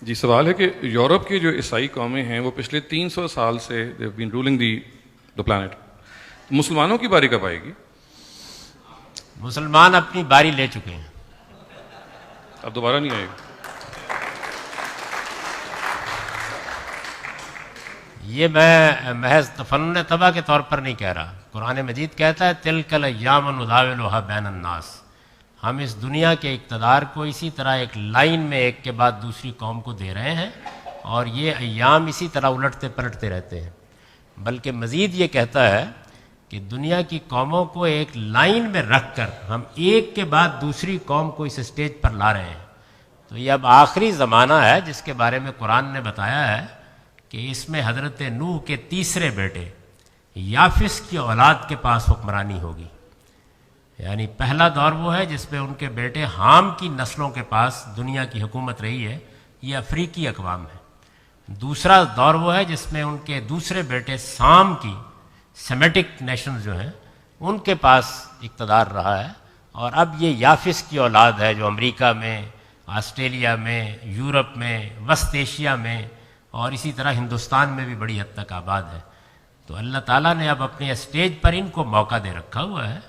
جی سوال ہے کہ یورپ کی جو عیسائی قومیں ہیں وہ پچھلے 300 سال سے they have been ruling the planet. مسلمانوں کی باری کب آئے گی؟ مسلمان اپنی باری لے چکے ہیں، اب دوبارہ نہیں آئے گی؟ یہ میں محض تفنن طبع کے طور پر نہیں کہہ رہا. قرآن مجید کہتا ہے تلک الایام نداولها بین الناس، ہم اس دنیا کے اقتدار کو اسی طرح ایک لائن میں ایک کے بعد دوسری قوم کو دے رہے ہیں، اور یہ ایام اسی طرح الٹتے پلٹتے رہتے ہیں. بلکہ مزید یہ کہتا ہے کہ دنیا کی قوموں کو ایک لائن میں رکھ کر ہم ایک کے بعد دوسری قوم کو اس اسٹیج پر لا رہے ہیں. تو یہ اب آخری زمانہ ہے جس کے بارے میں قرآن نے بتایا ہے کہ اس میں حضرت نوح کے تیسرے بیٹے یافس کی اولاد کے پاس حکمرانی ہوگی. یعنی پہلا دور وہ ہے جس میں ان کے بیٹے حام کی نسلوں کے پاس دنیا کی حکومت رہی ہے، یہ افریقی اقوام ہے. دوسرا دور وہ ہے جس میں ان کے دوسرے بیٹے سام کی سیمیٹک نیشنز جو ہیں ان کے پاس اقتدار رہا ہے. اور اب یہ یافس کی اولاد ہے جو امریکہ میں، آسٹریلیا میں، یورپ میں، وسط ایشیا میں اور اسی طرح ہندوستان میں بھی بڑی حد تک آباد ہے. تو اللہ تعالیٰ نے اب اپنے اسٹیج پر ان کو موقع دے رکھا ہوا ہے.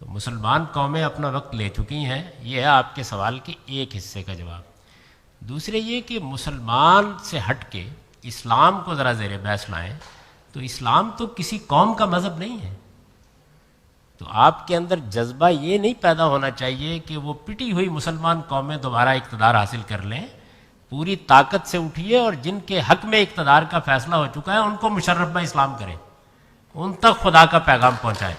تو مسلمان قومیں اپنا وقت لے چکی ہیں. یہ ہے آپ کے سوال کے ایک حصے کا جواب. دوسرے یہ کہ مسلمان سے ہٹ کے اسلام کو ذرا زیر بحث لائیں تو اسلام تو کسی قوم کا مذہب نہیں ہے. تو آپ کے اندر جذبہ یہ نہیں پیدا ہونا چاہیے کہ وہ پٹی ہوئی مسلمان قومیں دوبارہ اقتدار حاصل کر لیں. پوری طاقت سے اٹھیے اور جن کے حق میں اقتدار کا فیصلہ ہو چکا ہے ان کو مشرف میں اسلام کریں، ان تک خدا کا پیغام پہنچائیں.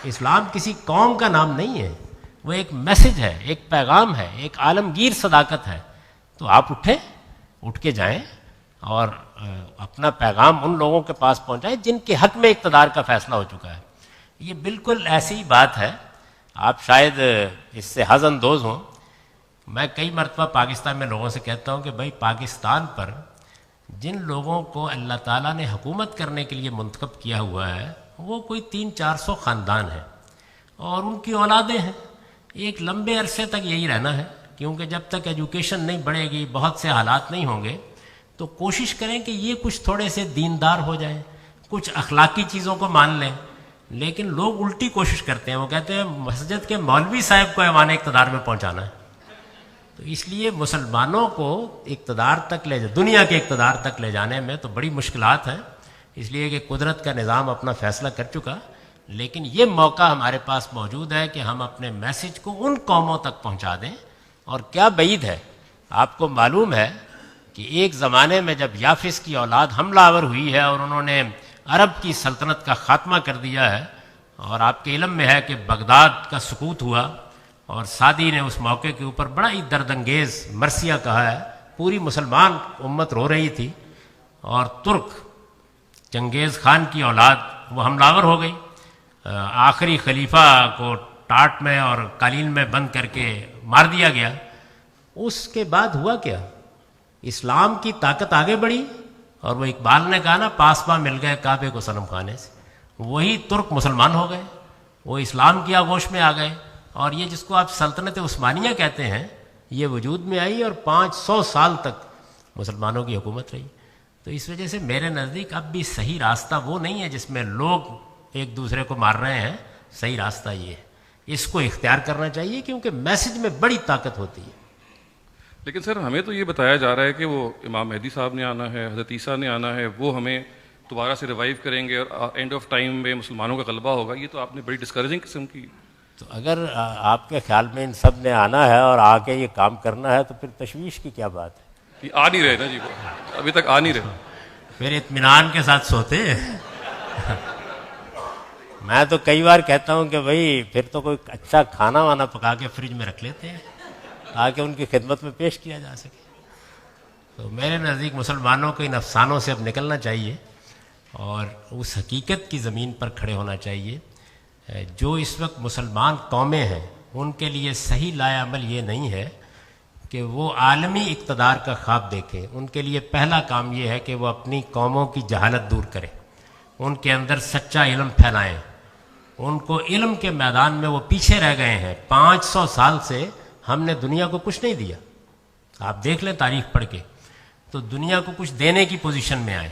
اسلام کسی قوم کا نام نہیں ہے، وہ ایک میسج ہے، ایک پیغام ہے، ایک عالمگیر صداقت ہے. تو آپ اٹھ کے جائیں اور اپنا پیغام ان لوگوں کے پاس پہنچائیں جن کے حق میں اقتدار کا فیصلہ ہو چکا ہے. یہ بالکل ایسی ہی بات ہے. آپ شاید اس سے حظ اندوز ہوں. میں کئی مرتبہ پاکستان میں لوگوں سے کہتا ہوں کہ بھائی پاکستان پر جن لوگوں کو اللہ تعالیٰ نے حکومت کرنے کے لیے منتخب کیا ہوا ہے وہ کوئی 300-400 خاندان ہیں اور ان کی اولادیں ہیں. ایک لمبے عرصے تک یہی رہنا ہے، کیونکہ جب تک ایجوکیشن نہیں بڑھے گی، بہت سے حالات نہیں ہوں گے، تو کوشش کریں کہ یہ کچھ تھوڑے سے دیندار ہو جائیں، کچھ اخلاقی چیزوں کو مان لیں. لیکن لوگ الٹی کوشش کرتے ہیں. وہ کہتے ہیں مسجد کے مولوی صاحب کو ایوان اقتدار میں پہنچانا ہے. تو اس لیے مسلمانوں کو اقتدار تک دنیا کے اقتدار تک لے جانے میں تو بڑی مشکلات ہیں، اس لیے کہ قدرت کا نظام اپنا فیصلہ کر چکا. لیکن یہ موقع ہمارے پاس موجود ہے کہ ہم اپنے میسج کو ان قوموں تک پہنچا دیں. اور کیا بعید ہے، آپ کو معلوم ہے کہ ایک زمانے میں جب یافس کی اولاد حملہ آور ہوئی ہے اور انہوں نے عرب کی سلطنت کا خاتمہ کر دیا ہے، اور آپ کے علم میں ہے کہ بغداد کا سقوط ہوا اور سعدی نے اس موقع کے اوپر بڑا ہی درد انگیز مرثیہ کہا ہے. پوری مسلمان امت رو رہی تھی اور ترک چنگیز خان کی اولاد وہ حملہ آور ہو گئی. آخری خلیفہ کو ٹاٹ میں اور قالین میں بند کر کے مار دیا گیا. اس کے بعد ہوا کیا؟ اسلام کی طاقت آگے بڑھی اور وہ اقبال نے کہا نا پاسباں مل گئے کعبے کو صنم خانے سے. وہی ترک مسلمان ہو گئے، وہ اسلام کی آغوش میں آ گئے. اور یہ جس کو آپ سلطنت عثمانیہ کہتے ہیں یہ وجود میں آئی اور 500 سال تک مسلمانوں کی حکومت رہی. تو اس وجہ سے میرے نزدیک اب بھی صحیح راستہ وہ نہیں ہے جس میں لوگ ایک دوسرے کو مار رہے ہیں. صحیح راستہ یہ ہے، اس کو اختیار کرنا چاہیے کیونکہ میسج میں بڑی طاقت ہوتی ہے. لیکن سر ہمیں تو یہ بتایا جا رہا ہے کہ وہ امام مہدی صاحب نے آنا ہے، حضرت عیسیٰ نے آنا ہے، وہ ہمیں دوبارہ سے ریوائیو کریں گے اور اینڈ آف ٹائم میں مسلمانوں کا غلبہ ہوگا. یہ تو آپ نے بڑی ڈسکریجنگ قسم کی. تو اگر آپ کے خیال میں ان سب نے آنا ہے اور آ کے یہ کام کرنا ہے تو پھر تشویش کی کیا بات ہے؟ آ نہیں رہے نا جی، ابھی تک آ نہیں رہے. پھر اطمینان کے ساتھ سوتے. میں تو کئی بار کہتا ہوں کہ بھائی پھر تو کوئی اچھا کھانا وانا پکا کے فریج میں رکھ لیتے ہیں تاکہ ان کی خدمت میں پیش کیا جا سکے. تو میرے نزدیک مسلمانوں کو ان افسانوں سے اب نکلنا چاہیے اور اس حقیقت کی زمین پر کھڑے ہونا چاہیے. جو اس وقت مسلمان قومیں ہیں ان کے لیے صحیح لائے عمل یہ نہیں ہے کہ وہ عالمی اقتدار کا خواب دیکھیں. ان کے لیے پہلا کام یہ ہے کہ وہ اپنی قوموں کی جہالت دور کریں، ان کے اندر سچا علم پھیلائیں. ان کو علم کے میدان میں وہ پیچھے رہ گئے ہیں. 500 سال سے ہم نے دنیا کو کچھ نہیں دیا. آپ دیکھ لیں تاریخ پڑھ کے, تو دنیا کو کچھ دینے کی پوزیشن میں آئے,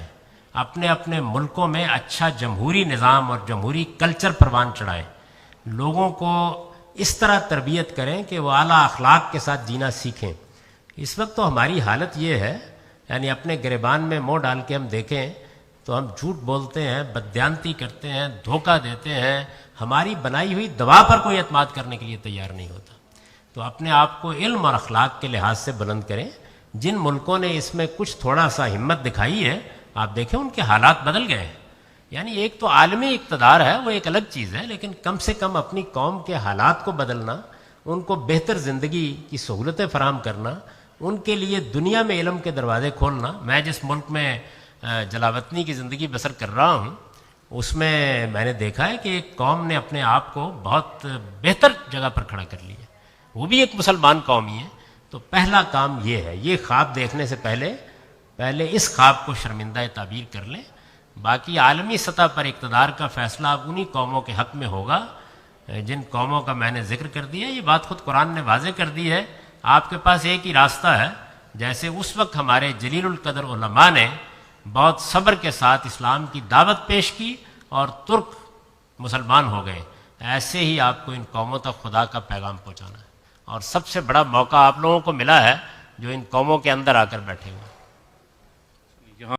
اپنے اپنے ملکوں میں اچھا جمہوری نظام اور جمہوری کلچر پروان چڑھائیں, لوگوں کو اس طرح تربیت کریں کہ وہ اعلیٰ اخلاق کے ساتھ جینا سیکھیں. اس وقت تو ہماری حالت یہ ہے, یعنی اپنے گریبان میں منہ ڈال کے ہم دیکھیں تو ہم جھوٹ بولتے ہیں, بددیانتی کرتے ہیں, دھوکہ دیتے ہیں, ہماری بنائی ہوئی دوا پر کوئی اعتماد کرنے کے لیے تیار نہیں ہوتا. تو اپنے آپ کو علم اور اخلاق کے لحاظ سے بلند کریں. جن ملکوں نے اس میں کچھ تھوڑا سا ہمت دکھائی ہے, آپ دیکھیں ان کے حالات بدل گئے ہیں. یعنی ایک تو عالمی اقتدار ہے, وہ ایک الگ چیز ہے, لیکن کم سے کم اپنی قوم کے حالات کو بدلنا, ان کو بہتر زندگی کی سہولتیں فراہم کرنا, ان کے لیے دنیا میں علم کے دروازے کھولنا. میں جس ملک میں جلاوطنی کی زندگی بسر کر رہا ہوں, اس میں نے دیکھا ہے کہ ایک قوم نے اپنے آپ کو بہت بہتر جگہ پر کھڑا کر لیا, وہ بھی ایک مسلمان قوم ہی ہے. تو پہلا کام یہ ہے, یہ خواب دیکھنے سے پہلے اس خواب کو شرمندہ تعبیر کر لیں. باقی عالمی سطح پر اقتدار کا فیصلہ اب انہی قوموں کے حق میں ہوگا جن قوموں کا میں نے ذکر کر دیا. یہ بات خود قرآن نے واضح کر دی ہے. آپ کے پاس ایک ہی راستہ ہے, جیسے اس وقت ہمارے جلیل القدر علماء نے بہت صبر کے ساتھ اسلام کی دعوت پیش کی اور ترک مسلمان ہو گئے, ایسے ہی آپ کو ان قوموں تک خدا کا پیغام پہنچانا ہے. اور سب سے بڑا موقع آپ لوگوں کو ملا ہے جو ان قوموں کے اندر آ کر بیٹھے ہوئے ہیں.